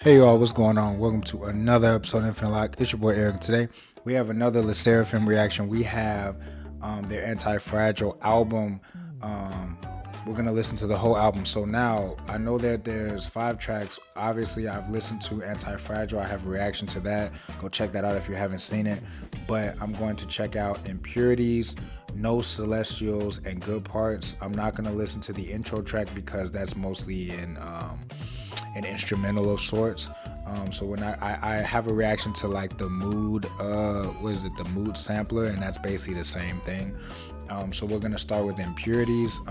Hey y'all, what's going on? Welcome to another episode of Elocke. It's your boy Eric. Today we have another LESSERAFIM reaction. We have their Antifragile album. We're gonna listen to the whole album. So now I know that there's 5 tracks. Obviously, I've listened to Antifragile. I have a reaction to that. Go check that out if you haven't seen it. But I'm going to check out Impurities, No Celestials, and Good Parts. I'm not gonna listen to the intro track because that's mostly in an instrumental of sorts. So when I have a reaction to like the mood, the mood sampler, and that's basically the same thing. So we're gonna start with Impurities.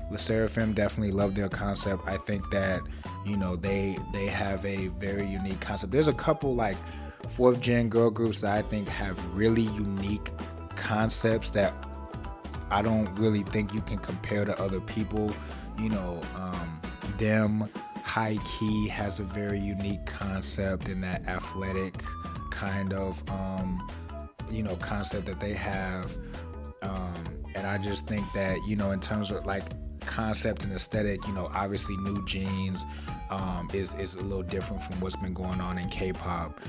LESSERAFIM definitely love their concept. I think that they have a very unique concept. There's a couple like 4th gen girl groups that I think have really unique concepts that I don't really think you can compare to other people. Them High Key has a very unique concept in that athletic kind of concept that they have, and I just think that in terms of like concept and aesthetic, obviously New Jeans is a little different from what's been going on in K-pop.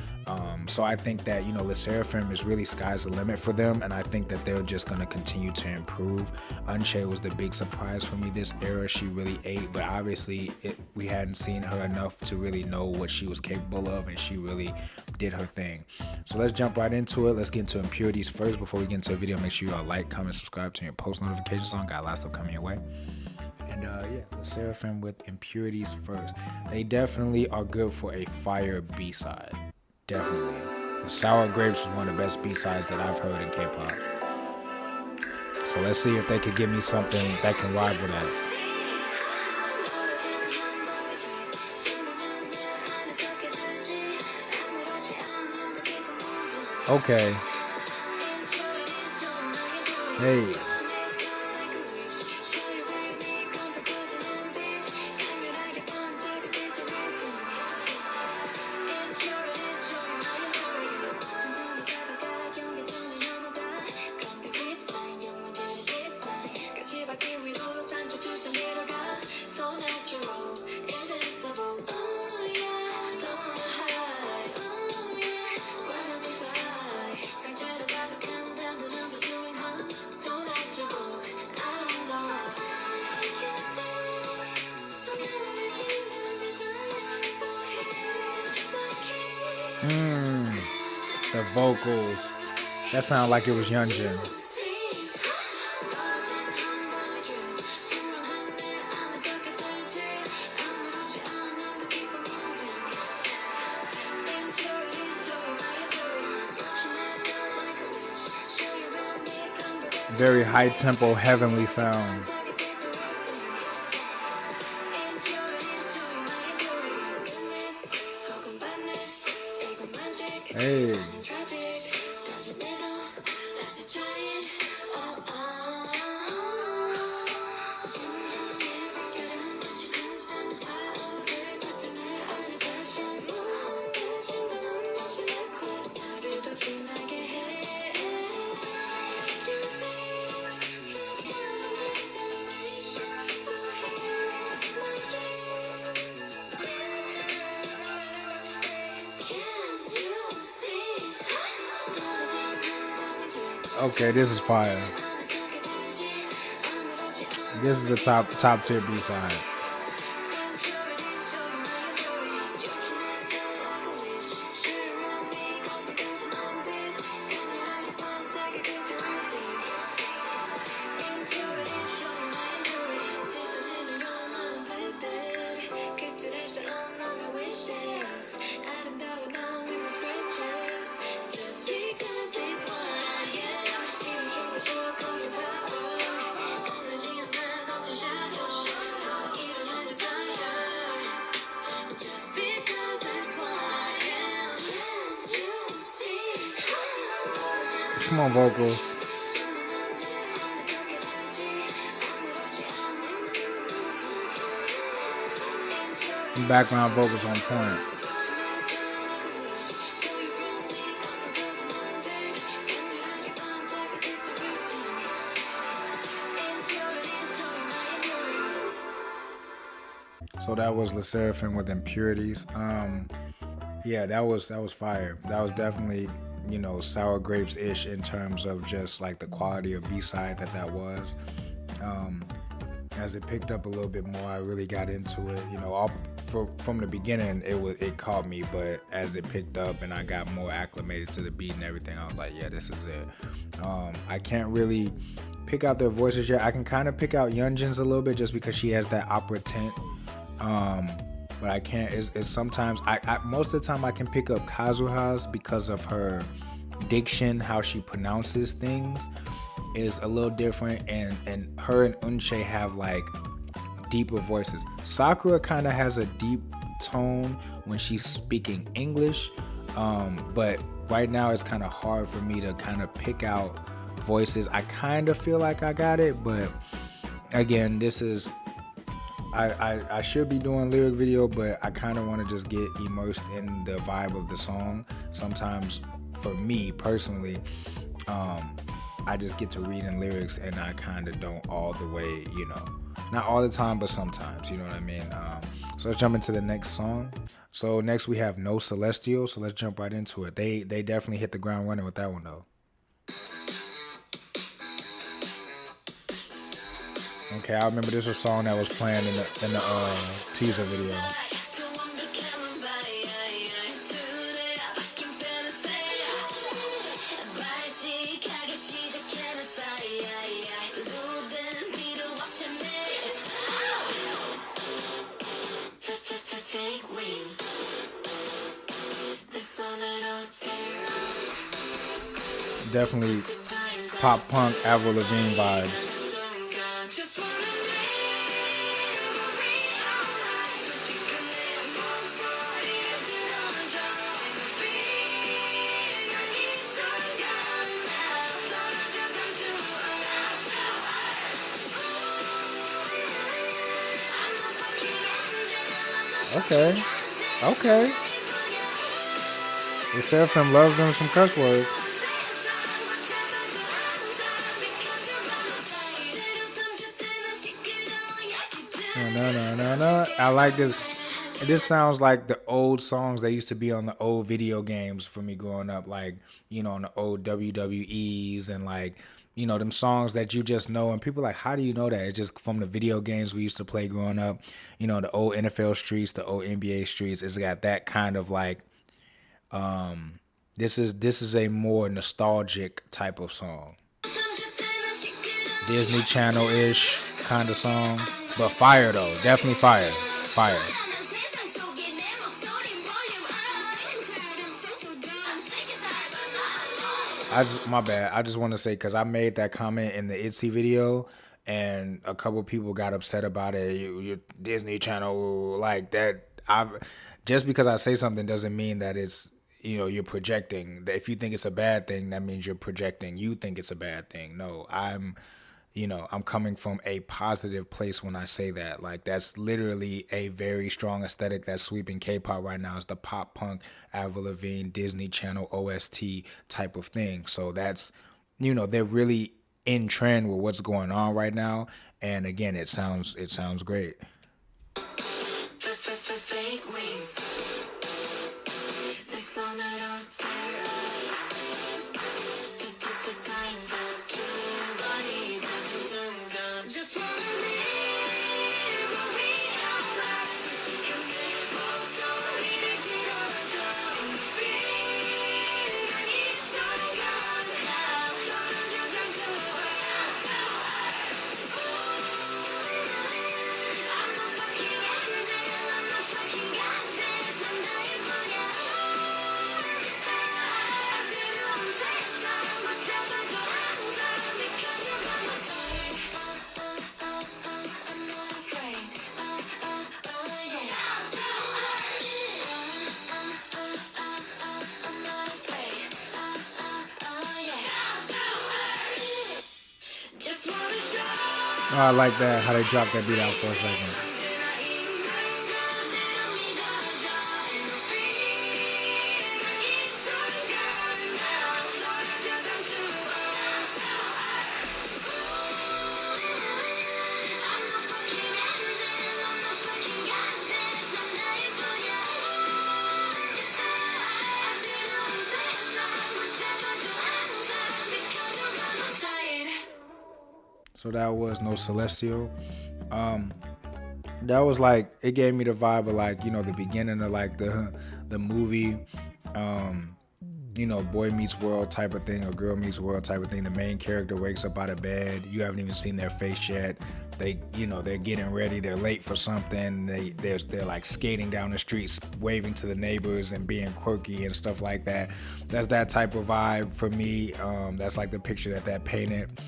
So I think that LESSERAFIM is really sky's the limit for them, and I think that they're just going to continue to improve. Unche was the big surprise for me this era. She really ate, but obviously we hadn't seen her enough to really know what she was capable of, and she really did her thing. So let's jump right into it. Let's get into Impurities first. Before we get into the video, make sure you all like, comment, subscribe, turn your post notifications on. Got a lot of stuff coming your way. And LESSERAFIM with Impurities first. They definitely are good for a fire B-side. Definitely. Sour Grapes is one of the best B-sides that I've heard in K-pop. So let's see if they could give me something that can rival that. Okay. Hey. The vocals. That sounded like it was Yeonjun. Very high tempo, heavenly sound. Hey. Okay, this is fire. This is the top tier B-side. Come on, vocals. Background vocals on point. So that was LESSERAFIM with Impurities. Yeah, that was fire. That was definitely, you know, sour grapes ish in terms of just like the quality of B-side that was. As it picked up a little bit more, I really got into it. You know, from the beginning, it caught me, but as it picked up and I got more acclimated to the beat and everything, I was like, yeah, this is it. I can't really pick out their voices yet. I can kind of pick out Yeonjin's a little bit just because she has that opera tint. But I can't. It's sometimes I most of the time I can pick up Kazuha's because of her diction, how she pronounces things is a little different, and her and Unche have like deeper voices. Sakura kind of has a deep tone when she's speaking English, but right now it's kind of hard for me to kind of pick out voices. I kind of feel like I got it, but again, this is I should be doing lyric video, but I kind of want to just get immersed in the vibe of the song. Sometimes for me personally, I just get to reading lyrics and I kind of don't all the way, you know, not all the time, but sometimes, you know what I mean? So let's jump into the next song. So next we have No Celestial. So let's jump right into it. They definitely hit the ground running with that one though. Okay, I remember this is a song that was playing in the teaser video. Definitely pop punk Avril Lavigne vibes. Okay. LESSERAFIM loves them some cuss words. No. I like this. This sounds like the old songs that used to be on the old video games for me growing up, like, you know, on the old WWEs and like, you know, them songs that you just know. And people are like, how do you know that? It's just from the video games we used to play growing up. You know, the old NFL streets, the old NBA streets. It's got that kind of like, this is a more nostalgic type of song. Disney Channel-ish kind of song. But fire though. Definitely fire. Fire. My bad. I just want to say, because I made that comment in the ITZY video and a couple people got upset about it. You Disney Channel like that. Just because I say something doesn't mean that it's, you know, you're projecting. If you think it's a bad thing, that means you're projecting. You think it's a bad thing. No, I'm coming from a positive place when I say that. Like, that's literally a very strong aesthetic that's sweeping K-pop right now. Is the pop punk, Avril Lavigne, Disney Channel, OST type of thing. So that's, you know, they're really in trend with what's going on right now. And again, it sounds great. Oh, I like that, how they dropped that beat out for a second. So that was No Celestial. Um, that was like, it gave me the vibe of like, the beginning of like the movie, boy meets world type of thing or girl meets world type of thing. The main character wakes up out of bed. You haven't even seen their face yet. They're getting ready. They're late for something. They're like skating down the streets, waving to the neighbors and being quirky and stuff like that. That's that type of vibe for me. That's like the picture that painted.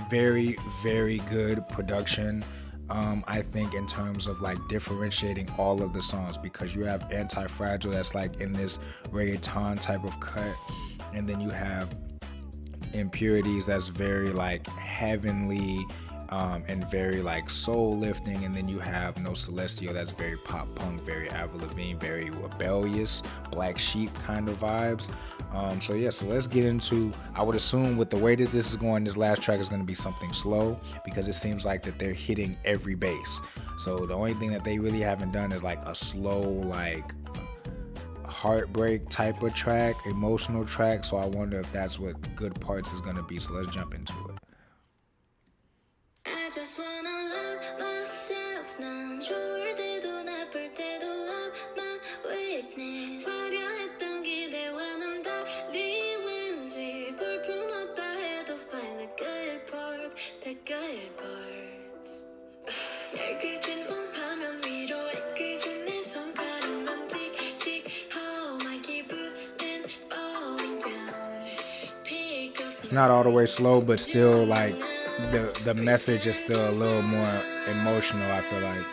Very, very good production. I think in terms of like differentiating all of the songs, because you have Antifragile that's like in this reggaeton type of cut, and then you have Impurities that's very like heavenly, and very like soul lifting, and then you have No Celestial that's very pop punk, very Avril Lavigne, very rebellious, Black Sheep kind of vibes. So let's get into, I would assume with the way that this is going, this last track is going to be something slow, because it seems like that they're hitting every bass. So the only thing that they really haven't done is like a slow, like heartbreak type of track, emotional track. So I wonder if that's what Good Parts is going to be. So let's jump into it. I just wanna love myself. 난 좋을 때도 나쁠 때도 love my weakness. 화려했던 기대와는 달리 왠지 볼품없다 해도 find the good parts, the good parts. 얇게진 폼화면 위로 애꿎은 내 손가락만 틱틱. How my 기분은 falling down. It's not all the way slow, but still like the message is still a little more emotional, I feel like.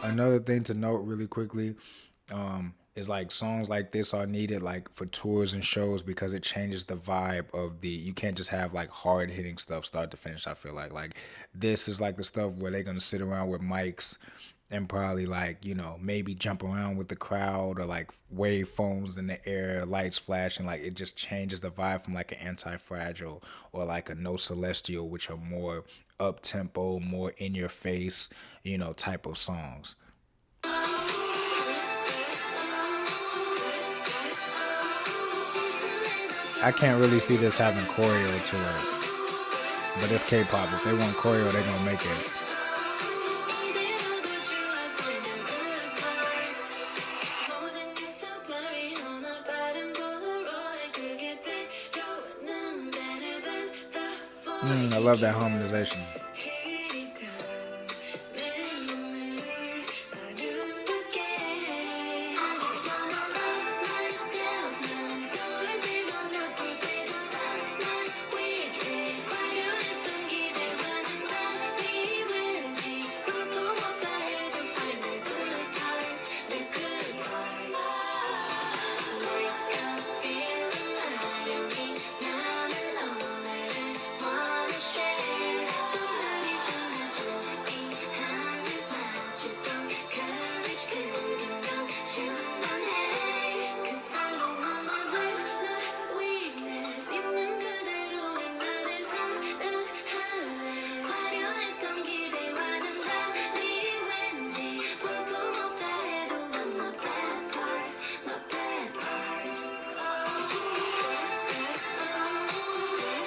Another thing to note really quickly, is like songs like this are needed like for tours and shows, because it changes the vibe of you can't just have like hard hitting stuff start to finish. I feel like this is like the stuff where they're gonna sit around with mics and probably like, maybe jump around with the crowd, or like wave phones in the air, lights flashing. Like it just changes the vibe from like an Anti-Fragile or like a No Celestial, which are more up tempo, more in your face, type of songs. I can't really see this having choreo to it, but it's K-pop. If they want choreo, they're gonna make it. I love that harmonization.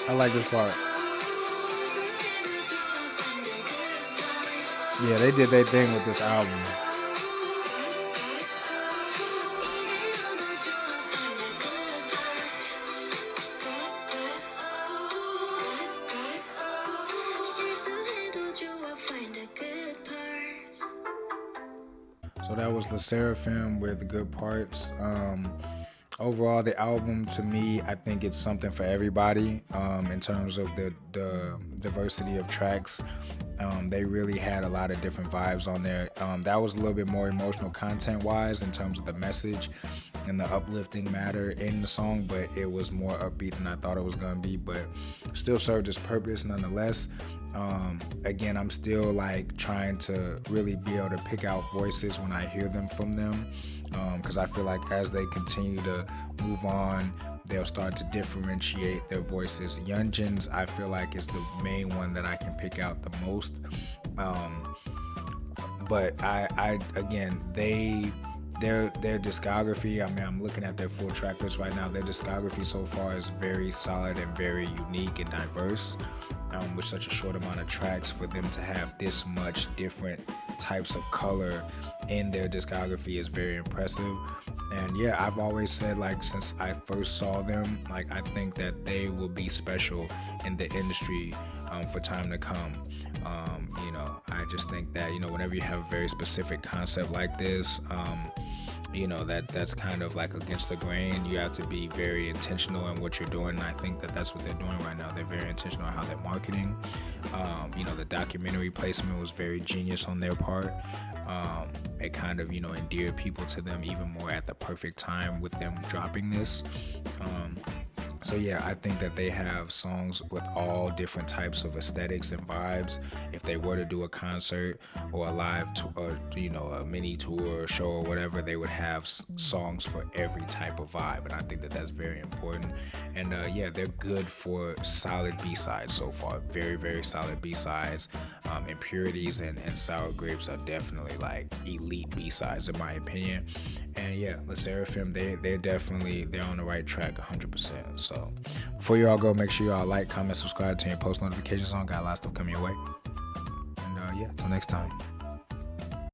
I like this part. Yeah, they did their thing with this album. So that was LESSERAFIM with Good Parts. Overall, the album, to me, I think it's something for everybody, in terms of the diversity of tracks. They really had a lot of different vibes on there. That was a little bit more emotional content-wise in terms of the message and the uplifting matter in the song, but it was more upbeat than I thought it was going to be, but still served its purpose nonetheless. Again, I'm still like trying to really be able to pick out voices when I hear them from them, because I feel like as they continue to move on, they'll start to differentiate their voices. Yeonjin's, I feel like, is the main one that I can pick out the most. But I again, their discography, I mean, I'm looking at their full track list right now. Their discography so far is very solid and very unique and diverse. With such a short amount of tracks, for them to have this much different types of color in their discography is very impressive. And yeah, I've always said, like, since I first saw them, like, I think that they will be special in the industry for time to come. You know, I just think that, you know, whenever you have a very specific concept like this, you know, that's kind of like against the grain. You have to be very intentional in what you're doing, and I think that that's what they're doing right now. They're very intentional on how they're marketing. You know, the documentary placement was very genius on their part. It kind of, you know, endeared people to them even more at the perfect time with them dropping this. So yeah, I think that they have songs with all different types of aesthetics and vibes. If they were to do a concert or a live tour, you know, a mini tour or show or whatever, they would have songs for every type of vibe, and I think that that's very important. And yeah, they're good for solid B-sides so far. Very, very solid B-sides. Impurities and Sour Grapes are definitely like elite B-sides in my opinion. And yeah, LESSERAFIM, they're on the right track 100%. So before you all go, make sure y'all like, comment, subscribe, turn your post notifications on. Got a lot of stuff coming your way. And yeah, till next time.